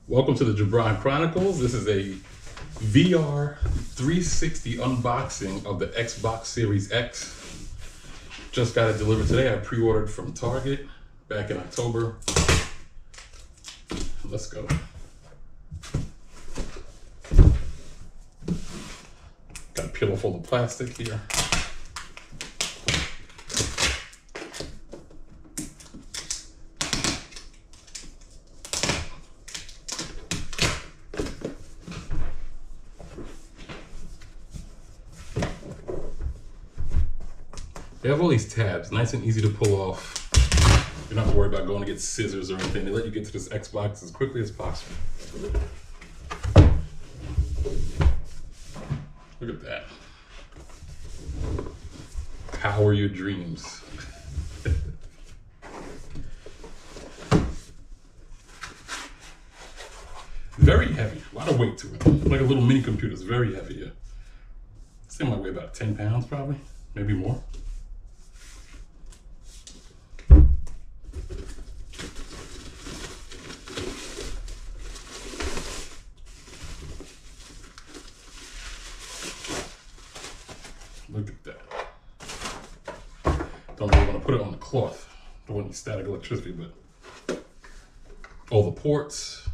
Welcome to the GoPro Chronicles. This is a VR 360 unboxing of the Xbox Series X. Just got it delivered today. I pre-ordered from Target back in October. Let's go. Got to peel off all the plastic here. They have all these tabs, nice and easy to pull off. You don't have to worry about going to get scissors or anything. They let you get to this Xbox as quickly as possible. Look at that. Power your dreams. Very heavy, a lot of weight to it. Like a little mini computer, it's very heavy, yeah. This thing might weigh about 10 pounds probably, maybe more. Look at that. Don't really want to put it on the cloth. Don't want any static electricity, but all the ports.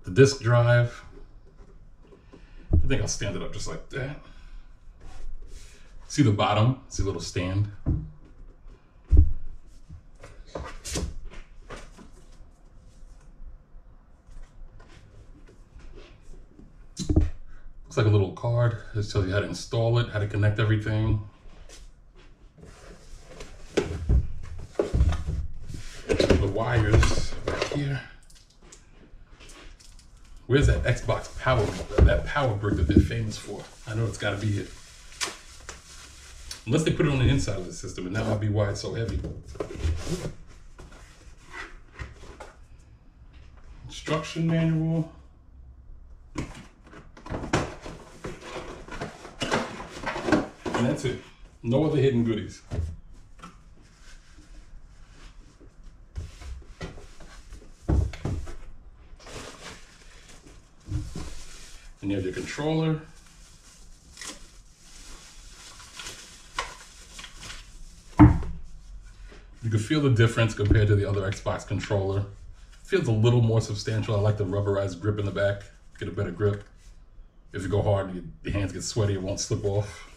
The disk drive. I think I'll stand it up just like that. See the bottom? See a little stand? Looks like a little card. It tells you how to install it, how to connect everything. The wires back here. Where's that Xbox power, that power brick that they're famous for? I know it's gotta be here. Unless they put it on the inside of the system, and that might be why it's so heavy. Instruction manual. And that's it. No other hidden goodies. And you have your controller. You can feel the difference compared to the other Xbox controller. It feels a little more substantial. I like the rubberized grip in the back. Get a better grip. If you go hard, your hands get sweaty, it won't slip off.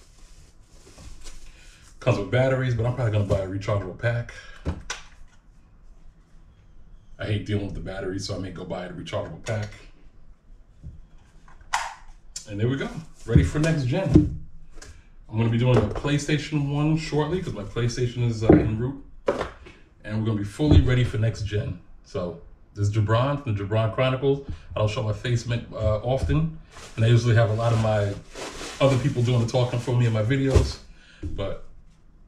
Comes with batteries, but I'm probably gonna buy a rechargeable pack. I hate dealing with the batteries, so I may go buy a rechargeable pack. And there we go, ready for next gen. I'm gonna be doing a PlayStation 1 shortly because my PlayStation is en route. And we're gonna be fully ready for next gen. So this is Jabron from the Jabron Chronicles. I don't show my face often, and I usually have a lot of my other people doing the talking for me in my videos. But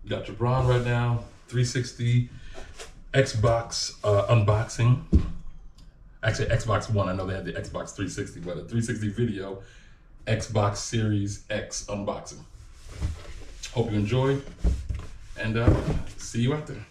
got Jabron right now, 360 Xbox unboxing. Actually, Xbox One. I know they had the Xbox 360, but a 360 video Xbox Series X unboxing. Hope you enjoy, and see you out there.